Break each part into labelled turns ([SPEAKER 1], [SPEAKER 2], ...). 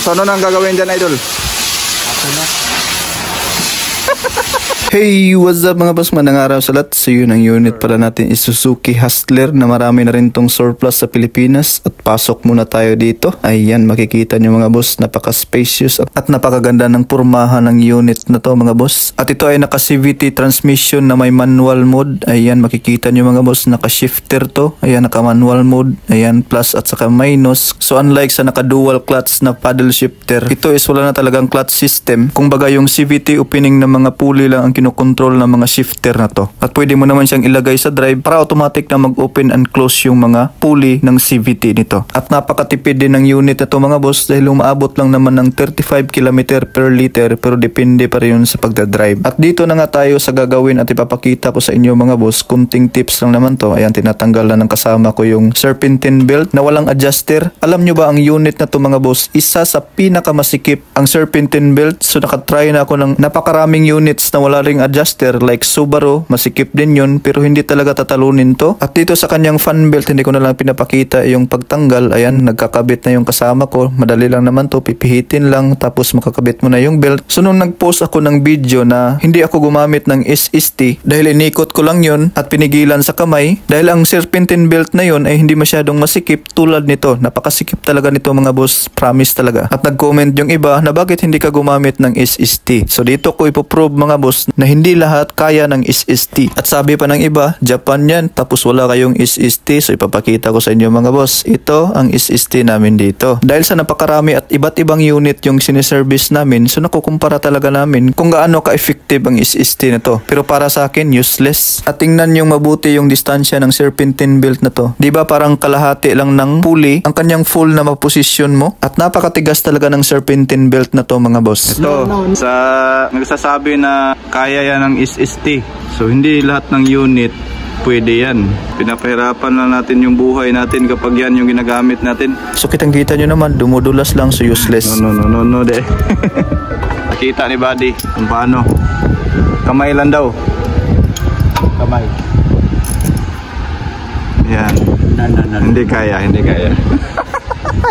[SPEAKER 1] So ano nang gagawin dyan, idol?
[SPEAKER 2] Ako na.
[SPEAKER 3] Hey, what's up mga boss, manang araw sa lahat. So yun, ang unit pala natin is Suzuki Hustler na marami na rin tong surplus sa Pilipinas. At pasok muna tayo dito. Ayan, makikita nyo mga boss, napaka-spacious at napakaganda ng pormahan ng unit na to mga boss. At ito ay naka-CVT transmission na may manual mode. Ayan, makikita nyo mga boss, naka-shifter to. Ayan, naka-manual mode. Ayan, plus at saka minus. So unlike sa naka-dual clutch na paddle shifter, ito is wala na talagang clutch system. Kung baga yung CVT opening ng mga pulley lang ang kinokontrol ng mga shifter na to. At pwede mo naman siyang ilagay sa drive para automatic na mag-open and close yung mga pulley ng CVT nito. At napakatipid din ng unit na to mga boss dahil umaabot lang naman ng 35 km per liter pero depende pa rin yun sa pagdadrive. At dito na nga tayo sa gagawin at ipapakita ko sa inyo mga boss. Kunting tips lang naman to. Ayan, tinatanggal na ng kasama ko yung serpentine belt na walang adjuster. Alam nyo ba ang unit na to mga boss, isa sa pinakamasikip ang serpentine belt. So nakatry na ako ng napakaraming units na wala ring adjuster like Subaru, masikip din yun pero hindi talaga tatalunin to. At dito sa kanyang fan belt, hindi ko na lang pinapakita yung pagtanggal. Ayan, nagkakabit na yung kasama ko. Madali lang naman to, pipihitin lang tapos makakabit mo na yung belt. So nung nag-post ako ng video na hindi ako gumamit ng SST dahil inikot ko lang yun at pinigilan sa kamay dahil ang serpentine belt na yun ay hindi masyadong masikip tulad nito. Napakasikip talaga nito mga boss, promise talaga. At nag-comment yung iba na bakit hindi ka gumamit ng SST. So dito ko ipoprove mga boss na hindi lahat kaya ng SST. At sabi pa ng iba, Japan yan, tapos wala kayong SST. So ipapakita ko sa inyo mga boss. Ito ang SST namin dito. Dahil sa napakarami at iba't ibang unit yung siniservice namin, so nakukumpara talaga namin kung gaano ka-effective ang SST na to. Pero para sa akin, useless. At tingnan yung mabuti yung distansya ng serpentine belt na to. Diba parang kalahati lang ng pulley ang kanyang full na maposisyon mo? At napakatigas talaga ng serpentine belt na to mga boss. Ito, sa nagsasabi na kaya yan ng SST. So hindi lahat ng unit pwede yan. Pinapahirapan na natin yung buhay natin kapag yan yung ginagamit natin. So kitang-kita nyo naman, dumudulas lang, so useless. No de. Nakita ni Buddy kung paano. Kamay lang daw.
[SPEAKER 2] Kamay.
[SPEAKER 3] Yan.
[SPEAKER 2] No.
[SPEAKER 3] Hindi kaya.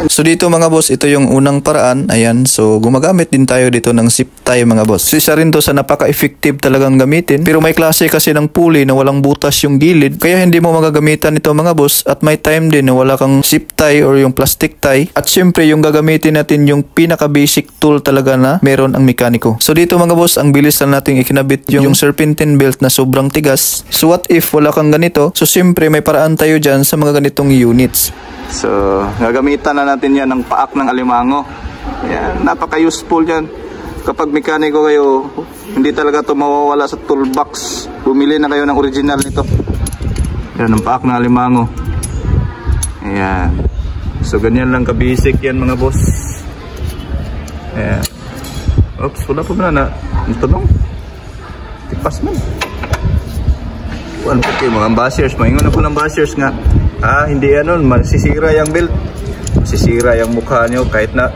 [SPEAKER 3] So dito mga boss, ito yung unang paraan. Ayan, so gumagamit din tayo dito ng zip tie mga boss. So isa rin to sa napaka-effective talagang gamitin. Pero may klase kasi ng pulley na walang butas yung gilid. Kaya hindi mo magagamitan ito mga boss. At may time din na wala kang zip tie or yung plastic tie. At syempre yung gagamitin natin yung pinaka-basic tool talaga na meron ang mekaniko. So dito mga boss, ang bilis lang natin ikinabit yung serpentine belt na sobrang tigas. So what if wala kang ganito? So syempre may paraan tayo dyan sa mga ganitong units. So, gagamitan na natin yan ng paak ng alimango. Yan, napaka-useful yan. Kapag mekaniko kayo, hindi talaga ito mawawala sa toolbox. Bumili na kayo ng original nito. Yan, ang paak ng alimango. Ayan. So, ganyan lang ka-basic yan mga boss. Ayan. Oops, wala pa ba na? Ito lang. Tipas man. Ano po kayo mga bashers? Maingon ako ng bashers nga. Hindi yan, masisira yung belt. Masisira yung mukha nyo kahit na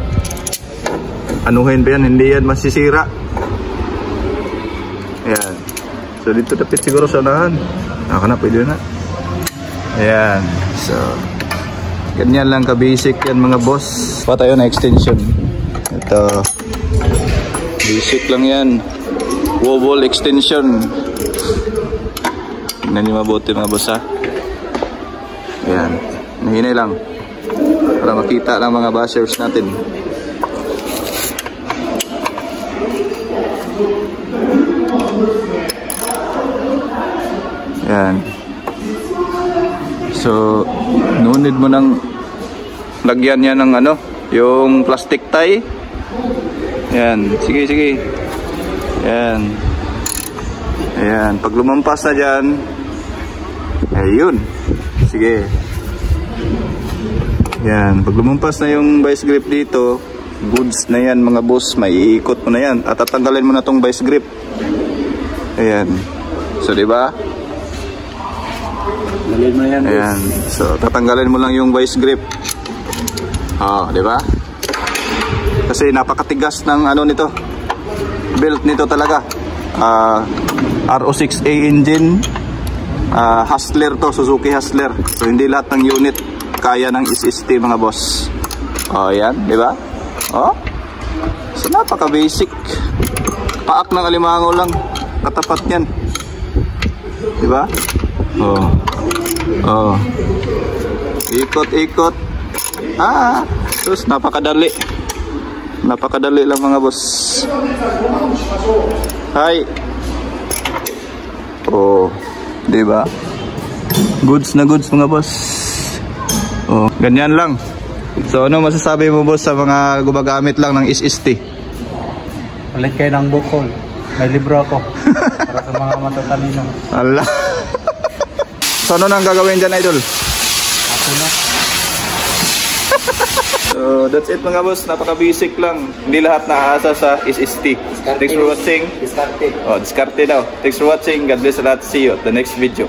[SPEAKER 3] anuhin pa yan, hindi yan masisira. Ayan. So dito dapat siguro sa unahan. Na, pwede na. Ayan. So ganyan lang ka-basic yan mga boss. Pa tayo na extension. Ito. Basic lang yan. Wobble extension. Tingnan nyo mabuti mga boss ha. Ayan, nahinay lang para makita ng mga bashers natin. Ayan. So, no need mo nang lagyan yan ng ano, yung plastic tie. Ayan, sige. Ayan, pag lumampas na dyan, ayun. Sige. Yan, pag lumampas na yung vice grip dito, goods na yan mga boss, may iikot mo na yan at tatanggalin mo na tong vice grip. Ayan. So diba?
[SPEAKER 2] Dalhin mo yan.
[SPEAKER 3] Ayan. So tatanggalin mo lang yung vice grip. Diba? Kasi napakatigas ng ano nito. Belt nito talaga. RO6A engine. Hustler to, Suzuki Hustler. So hindi lahat ng unit kaya ng SST mga boss. Yan, di ba? Oh? So napaka-basic. Paak ng alimango lang. Katapat niyan. Diba? Oh. Oh. Ikot-ikot. Terus napakadali. Napakadali lang mga boss. Hi. Oh. Diba? Goods na goods mga boss. Oh, ganyan lang. So ano masasabi mo boss sa mga gumagamit lang ng SST?
[SPEAKER 2] Ulit kayo ng bukol. May libro ako. Para sa mga matatalino.
[SPEAKER 3] Allah. So ano nang gagawin dyan, idol?
[SPEAKER 2] Ako na.
[SPEAKER 3] So that's it mga boss. Napaka-basic lang. Hindi lahat naaasa sa SST. Thanks for watching.
[SPEAKER 2] Discarded.
[SPEAKER 3] Oh, diskarte daw. Thanks for watching. God bless a lot. See you at the next video.